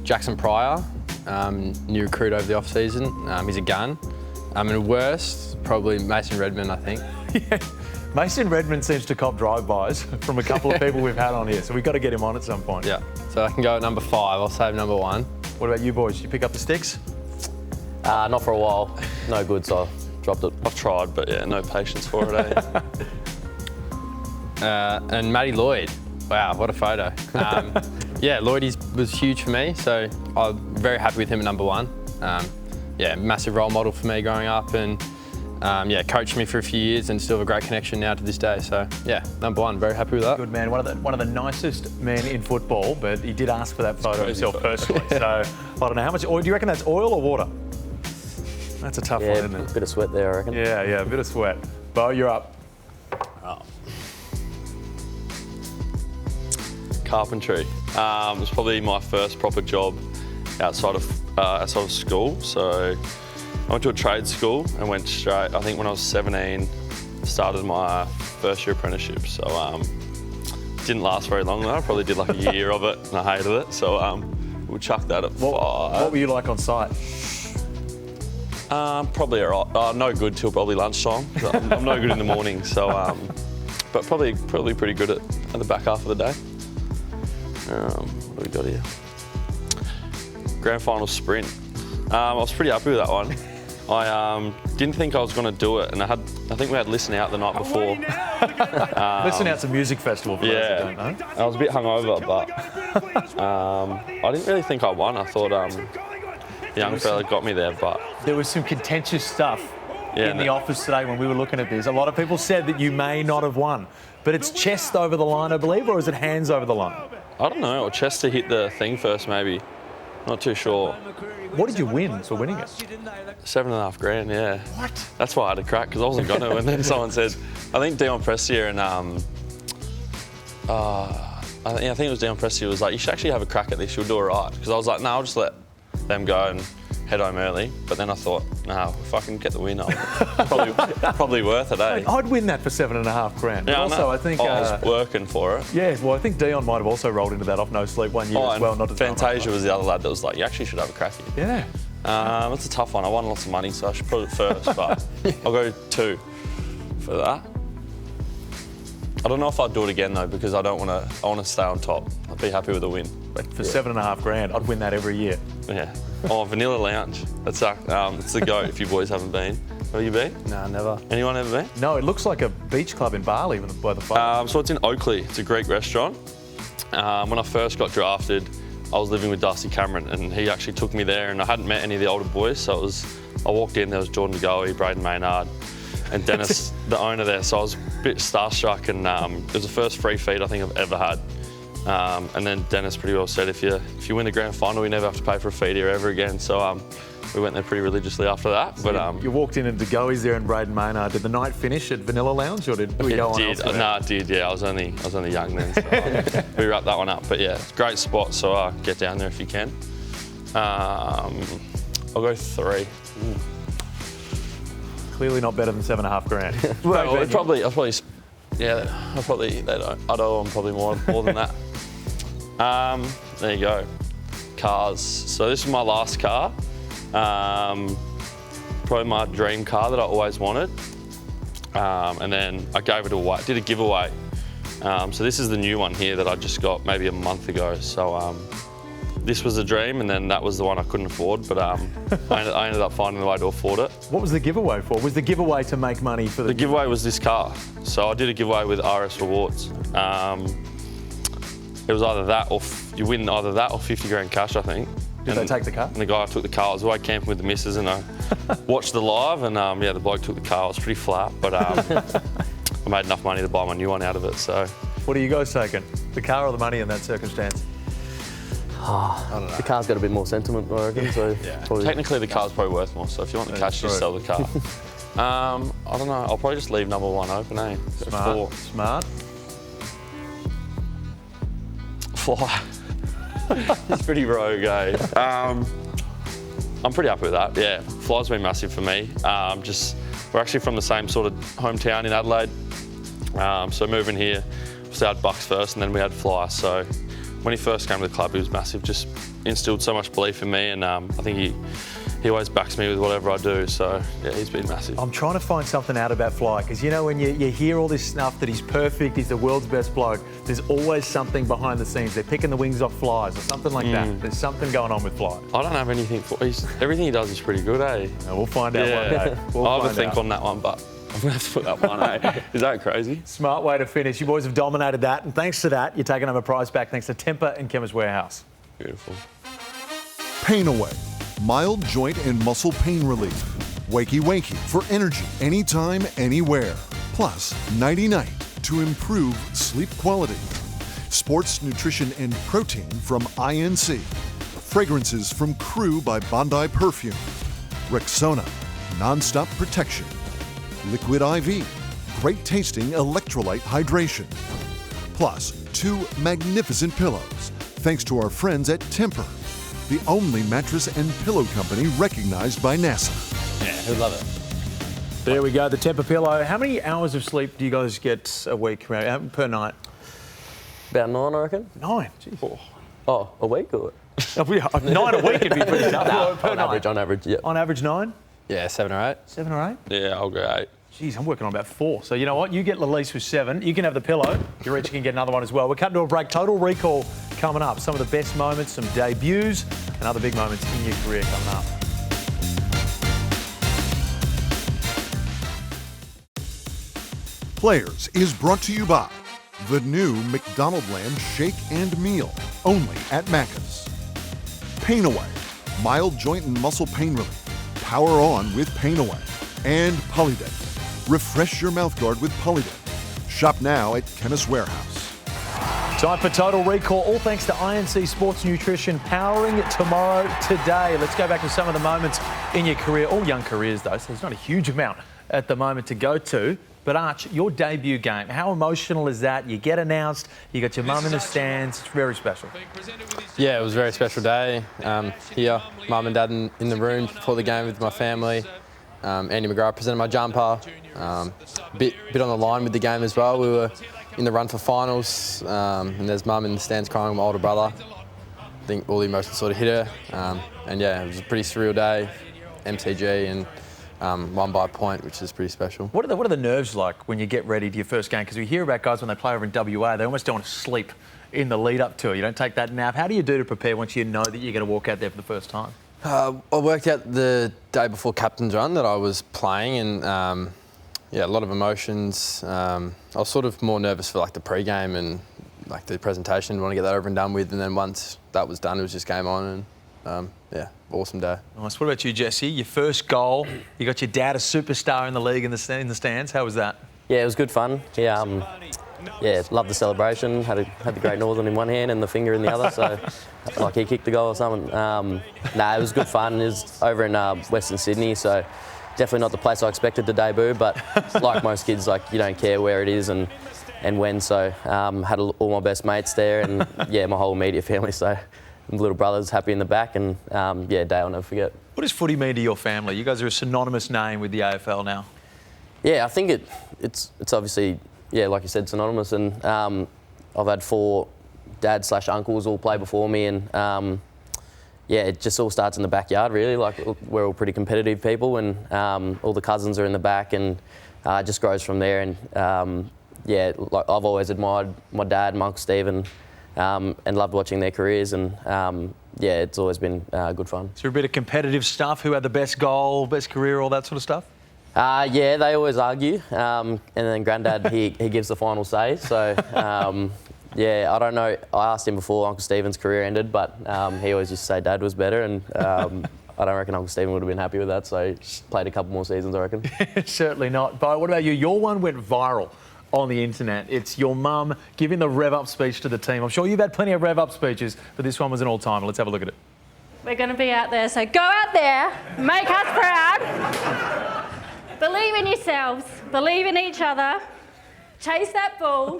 Jackson Pryor, new recruit over the off season. He's a gun. And worst, probably Mason Redmond, I think. Yeah. Mason Redmond seems to cop drive-bys from a couple of people we've had on here, so we've got to get him on at some point. Yeah, so I can go at number 5. I'll save number 1. What about you boys? Did you pick up the sticks? Not for a while. No good, so I dropped it. I've tried, but yeah, no patience for it, eh? And Matty Lloyd. Wow, what a photo. Yeah, Lloyd was huge for me, so I'm very happy with him at number 1. Yeah, massive role model for me growing up, and yeah, coached me for a few years and still have a great connection now to this day. So yeah, number 1, very happy with that. Good man, one of the nicest men in football, but he did ask for that photo himself personally. So I don't know how much oil. Do you reckon that's oil or water? That's a tough one, isn't it? A bit of sweat there, I reckon. Yeah, a bit of sweat. Beau, you're up. Oh. Carpentry. It was probably my first proper job outside of school. So I went to a trade school and went straight. I think when I was 17, started my first year apprenticeship. So didn't last very long though. I probably did like a year of it and I hated it. So we'll chuck that at 5. What were you like on site? Probably alright. No good till probably lunchtime. I'm no good in the morning. So, but probably pretty good at the back half of the day. What do we got here? Grand final sprint. I was pretty happy with that one. I didn't think I was going to do it, and I think we had Listen Out the night before. Listen Out's a music festival for those that don't know. I was a bit hungover, but I didn't really think I won. I thought the young fella got me there, but there was some contentious stuff in the office today when we were looking at this. A lot of people said that you may not have won, but it's chest over the line, I believe, or is it hands over the line? I don't know, or chest to hit the thing first, maybe. Not too sure. What did you win for winning it? $7,500, yeah. What? That's why I had a crack, because I wasn't going to. And then someone said, I think Dion Prestia and I think it was Dion Prestia was like, you should actually have a crack at this. You'll do all right. Because I was like, no, I'll just let them go and head home early. But then I thought, no, if I can get the win, probably worth it, eh? I'd win that for $7,500. Yeah, also, I think I was working for it. Yeah, well, I think Dion might have also rolled into that off no sleep one year as well. Not Fantasia was the other lad that was like, you actually should have a crack here. Yeah. It's a tough one. I won lots of money, so I should put it first, but I'll go 2 for that. I don't know if I'd do it again though, because I want to stay on top. I'd be happy with a win. But for $7,500, I'd win that every year. Yeah. Oh, Vanilla Lounge. It's the GOAT if you boys haven't been. Have you been? No, never. Anyone ever been? No, it looks like a beach club in Bali by the photo. So it's in Oakley. It's a Greek restaurant. When I first got drafted, I was living with Darcy Cameron, and he actually took me there, and I hadn't met any of the older boys, so I walked in, there was Jordan DeGoey, Braden Maynard, and Dennis, the owner there, so I was a bit starstruck, and it was the first free feed I think I've ever had. And then Dennis pretty well said, if you win the grand final, we never have to pay for a feed here ever again. So we went there pretty religiously after that. So but you walked in and DeGoey's there and Braden Maynard. Did the night finish at Vanilla Lounge, or did we go on elsewhere? No, it did. Yeah, I was only young then, so we wrapped that one up. But yeah, it's a great spot. So get down there if you can. I'll go 3. Clearly not better than $7,500. Well, I probably, they don't. I know I'm probably more than that. There you go. Cars. So this is my last car. Probably my dream car that I always wanted. And then I gave it away, did a giveaway. So this is the new one here that I just got maybe a month ago. So this was a dream, and then that was the one I couldn't afford, but I ended up finding a way to afford it. What was the giveaway for? Was the giveaway to make money for The giveaway was this car. So I did a giveaway with RS Rewards. It was either that or you win either that or 50 grand cash, I think. Did they take the car? And the guy took the car. I was away camping with the missus, and I watched the live, and yeah, the bloke took the car. It was pretty flat, but I made enough money to buy my new one out of it. So, what are you guys taking? The car or the money in that circumstance? I don't know. The car's got a bit more sentiment, I reckon. So probably. Technically, the car's probably worth more. So if you want the cash, just sell the car. I don't know. I'll probably just leave number one open, eh? Smart. Smart. Fly. It's pretty rogue, eh? I'm pretty happy with that. Yeah, Fly's been massive for me. We're actually from the same sort of hometown in Adelaide. So moving here, we started Bucks first, and then we had Fly. So when he first came to the club, he was massive. Just instilled so much belief in me, and I think he always backs me with whatever I do. So yeah, he's been massive. I'm trying to find something out about Fly, because you know when you hear all this stuff that he's perfect, he's the world's best bloke, there's always something behind the scenes. They're picking the wings off flies or something like that. There's something going on with Fly. I don't have anything for. Everything he does is pretty good, eh? No, we'll find out one day. I'll have a think on that one, but I'm going to have to put that one, eh? Is that crazy? Smart way to finish. You boys have dominated that, and thanks to that, you're taking home a prize back thanks to Temper and Chemist Warehouse. Beautiful. Pain Away, mild joint and muscle pain relief. Wakey Wakey for energy anytime, anywhere. Plus, Nighty Night to improve sleep quality. Sports nutrition and protein from INC. Fragrances from Crew by Bondi Perfume. Rexona, non-stop protection. Liquid IV, great tasting electrolyte hydration. Plus, 2 magnificent pillows, thanks to our friends at Temper, the only mattress and pillow company recognized by NASA. Yeah, who'd love it? There we go, the Temper pillow. How many hours of sleep do you guys get a week per night? About 9, I reckon. 9? Jeez. Oh, a week or? 9 a week would be pretty tough. On average, yeah. On average, 9? Yeah, 7 or 8. 7 or 8? Yeah, I'll go 8. Jeez, I'm working on about 4. So you know what? You get Lalise with 7. You can have the pillow. You're each can get another one as well. We're cutting to a break. Total Recall coming up. Some of the best moments, some debuts, and other big moments in your career coming up. Players is brought to you by the new McDonaldland Shake and Meal, only at Macca's. Pain Away, mild joint and muscle pain relief. Power on with Pain Away. And Polydent, refresh your mouthguard with Polydent. Shop now at Chemist Warehouse. Time for Total Recall, all thanks to INC Sports Nutrition, powering tomorrow today. Let's go back to some of the moments in your career, all young careers though, so there's not a huge amount at the moment to go to. But Arch, your debut game, how emotional is that? You get announced, you got your mum in the stands, it's very special. Yeah, it was a very special day. Here, mum and dad in the room before the game with my family. Andy McGrath presented my jumper. Bit on the line with the game as well. We were in the run for finals, and there's mum in the stands crying with my older brother. I think all the emotions sort of hit her. And yeah, it was a pretty surreal day, MCG, and won by a point, which is pretty special. What are the nerves like when you get ready to your first game? Because we hear about guys when they play over in WA, they almost don't want to sleep in the lead up to it. You don't take that nap. How do you do to prepare once you know that you're going to walk out there for the first time? I worked out the day before captain's run that I was playing, and yeah, a lot of emotions. I was sort of more nervous for like the pre-game and like the presentation. Want to get that over and done with, and then once that was done, it was just game on, and yeah, awesome day. Nice. What about you, Jesse? Your first goal. You got your dad, a superstar in the league, in the stands. How was that? Yeah, it was good fun. Yeah, loved the celebration. Had the Great Northern in one hand and the finger in the other, so like he kicked the goal or something. It was good fun. It was over in Western Sydney, so definitely not the place I expected to debut, but like most kids, like you don't care where it is and when. So had all my best mates there, and yeah, my whole immediate family. So little brother's happy in the back, and yeah, day I'll never forget. What does footy mean to your family? You guys are a synonymous name with the AFL now. Yeah, I think it's obviously, yeah, like you said, synonymous. And I've had 4 dads/uncles all play before me, and yeah, it just all starts in the backyard, really. Like, we're all pretty competitive people, and all the cousins are in the back, and it just grows from there. And yeah, like, I've always admired my dad, my Uncle Stephen, and loved watching their careers. And yeah, it's always been good fun. So a bit of competitive stuff. Who had the best goal, best career, all that sort of stuff? Yeah, they always argue, and then Granddad he gives the final say. So yeah, I don't know. I asked him before Uncle Stephen's career ended, but he always used to say Dad was better, and I don't reckon Uncle Stephen would have been happy with that. So he played a couple more seasons, I reckon. Certainly not. But what about you? Your one went viral on the internet. It's your mum giving the rev up speech to the team. I'm sure you've had plenty of rev up speeches, but this one was an all-timer. Let's have a look at it. We're going to be out there, so go out there, make us proud, believe in yourselves, believe in each other, chase that ball,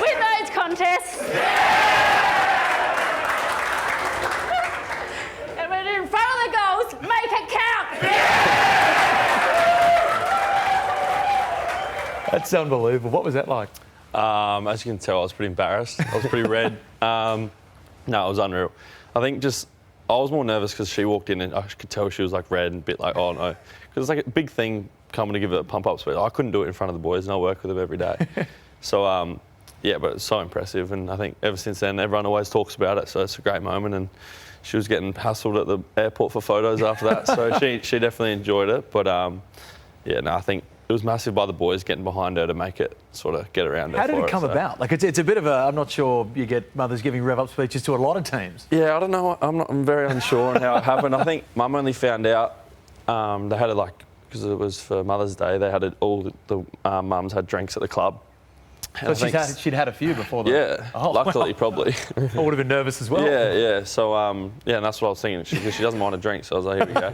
win those contests, and when you're in front of the goals, make it count. That's unbelievable. What was that like? As you can tell, I was pretty embarrassed. I was pretty red. No, it was unreal. I think I was more nervous because she walked in and I could tell she was like red and a bit like, oh no. Because it's like a big thing coming to give it a pump up speech. I couldn't do it in front of the boys and I work with them every day. So, yeah, but it's so impressive. And I think ever since then, everyone always talks about it. So it's a great moment. And she was getting hassled at the airport for photos after that. So she definitely enjoyed it. But yeah, no, I think it was massive by the boys getting behind her to make it sort of get around her. How did it come about? Like, it's a bit of a, I'm not sure you get mothers giving rev-up speeches to a lot of teams. Yeah, I don't know. I'm very unsure on how it happened. I think Mum only found out, they had it like, because it was for Mother's Day, they had it, all the mums had drinks at the club. But she'd had a few before that. Yeah, oh, luckily, wow. probably. I would have been nervous as well. Yeah. So, yeah, and that's what I was thinking. She doesn't mind a drink, so I was like, here we go.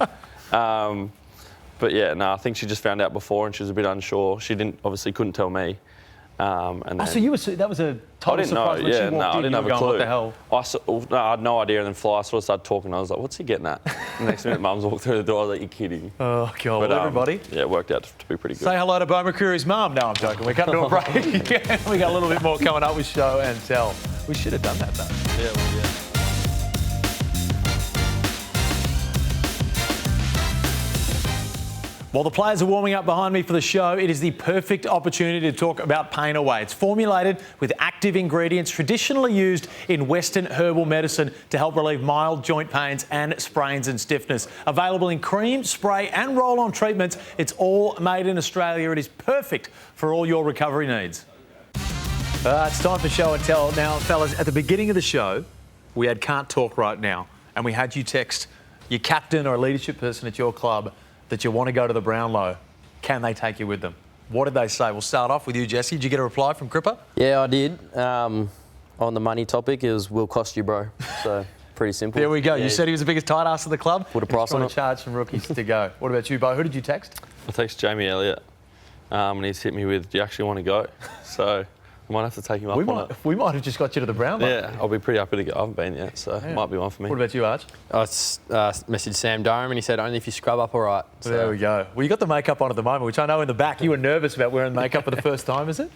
But yeah, no, I think she just found out before and she was a bit unsure. She couldn't tell me. And then, so that was a total surprise when she walked in. I didn't have a clue. What the hell? I had no idea, and then Fly sort of started talking. I was like, what's he getting at? The next minute, Mum's walked through the door. I was like, you're kidding. Oh, God. But, everybody. Yeah, it worked out to be pretty good. Say hello to Beau McCreery's mum. No, I'm joking. We're cutting to a break. We got a little bit more coming up with Show and Tell. We should have done that, though. Yeah, well, yeah. While the players are warming up behind me for the show, it is the perfect opportunity to talk about Pain Away. It's formulated with active ingredients traditionally used in Western herbal medicine to help relieve mild joint pains and sprains and stiffness. Available in cream, spray and roll-on treatments, it's all made in Australia. It is perfect for all your recovery needs. It's time for Show and Tell. Now, fellas, at the beginning of the show, we had Can't Talk Right Now, and we had you text your captain or a leadership person at your club that you want to go to the Brownlow. Can they take you with them? What did they say? We'll start off with you, Jesse. Did you get a reply from Cripps? Yeah, I did. On the money topic, it was, will cost you, bro. So, pretty simple. There we go. Yeah. You said he was the biggest tight ass of the club. Put a price on it. Charge some rookies to go. What about you, Beau? Who did you text? I texted Jamie Elliott, and he's hit me with, do you actually want to go? So I might have to take him up on it. We might have just got you to the Brownlow. Yeah, I'll be pretty happy to go. I haven't been yet, so it might be one for me. What about you, Arch? I messaged Sam Durham and he said, only if you scrub up all right. So. There we go. Well, you got the makeup on at the moment, which I know in the back you were nervous about wearing makeup for the first time, is it?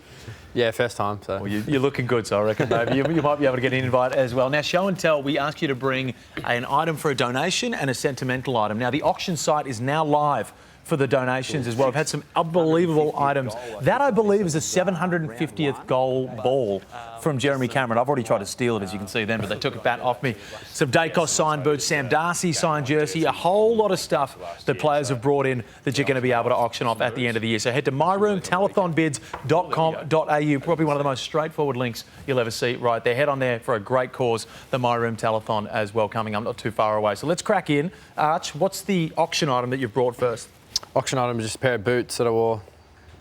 Yeah, first time. So. Well, you're looking good, so I reckon maybe you might be able to get an invite as well. Now, Show and Tell, we asked you to bring an item for a donation and a sentimental item. Now, the auction site is now live for the donations as well. We've had some unbelievable items. That, I believe, is a 750th goal ball from Jeremy Cameron. I've already tried to steal it, as you can see then, but they took it back off me. Some Dacos signed boots, Sam Darcy signed jersey, a whole lot of stuff that players have brought in that you're going to be able to auction off at the end of the year. So head to myroomtelethonbids.com.au, probably one of the most straightforward links you'll ever see right there. Head on there for a great cause, the My Room Telethon as well, coming up not too far away. So let's crack in. Arch, what's the auction item that you've brought first? Auction item is just a pair of boots that I wore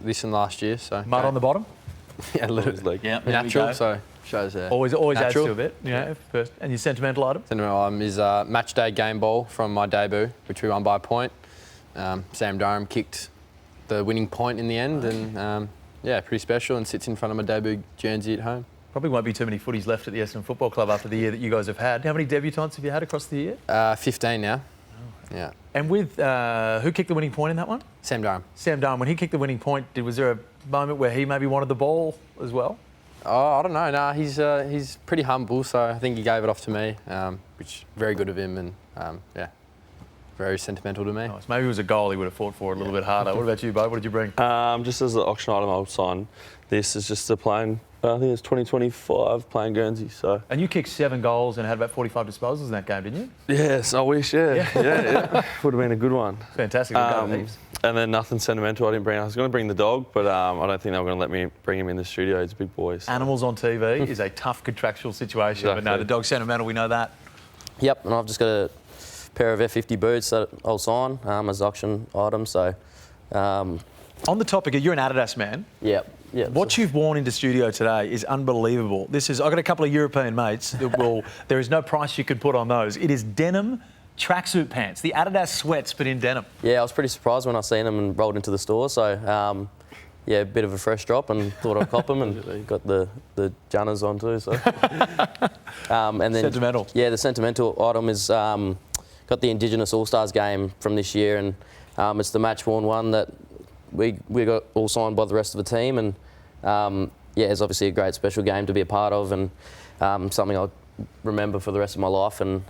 this and last year. So mud on the bottom? Yeah, a little bit. Yeah, natural, so shows there. Always adds natural. to a bit. Yeah. First. And your sentimental item? Sentimental item is a match day game ball from my debut, which we won by a point. Sam Durham kicked the winning point in the end, and yeah, pretty special, and sits in front of my debut Guernsey at home. Probably won't be too many footies left at the Essendon Football Club after the year that you guys have had. How many debutants have you had across the year? 15 now. Yeah. And with who kicked the winning point in that one? Sam Durham. Sam Durham. When he kicked the winning point, was there a moment where he maybe wanted the ball as well? Oh, I don't know. No, he's pretty humble, so I think he gave it off to me, which very good of him, and yeah, very sentimental to me. Nice. Maybe it was a goal he would have fought for a little bit harder. What about you, Bo? What did you bring? Just as an auction item, I'll sign. This is just a plain. I think it's 2025 playing Guernsey. So. And you kicked 7 goals and had about 45 disposals in that game, didn't you? Yes, I wish. Yeah. Would have been a good one. Fantastic. Heaps. And then nothing sentimental. I didn't bring. I was going to bring the dog, but I don't think they were going to let me bring him in the studio. He's a big boy. So. Animals on TV is a tough contractual situation, Exactly. but no, the dog's sentimental. We know that. Yep, and I've just got a pair of F50 boots that I'll sign as auction items. So, On the topic, you're an Adidas man. yep. What you've worn into studio today is unbelievable. I've got a couple of European mates that there is no price you could put on those. It is denim tracksuit pants, the Adidas sweats, but in denim. Yeah, I was pretty surprised when I seen them and rolled into the store. So, yeah, a bit of a fresh drop, and thought I'd cop them, and got the Junners on too. So, and then Sentimental. Yeah, the sentimental item is got the Indigenous All Stars game from this year, and it's the match worn one that we got all signed by the rest of the team, and yeah, it's obviously a great special game to be a part of, and something I'll remember for the rest of my life. And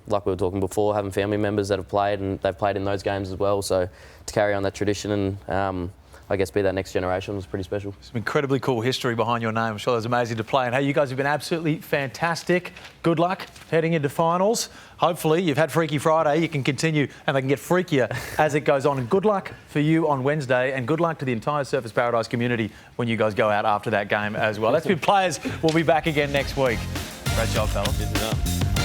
like we were talking before, having family members that have played, and they've played in those games as well, so to carry on that tradition and I guess be that next generation was pretty special. Some incredibly cool history behind your name. I'm sure it was amazing to play. And hey, you guys have been absolutely fantastic. Good luck heading into finals. Hopefully, you've had Freaky Friday. You can continue, and they can get freakier as it goes on. And good luck for you on Wednesday, and good luck to the entire Surfers Paradise community when you guys go out after that game as well. That's been Players. We'll be back again next week. Great job, fellas.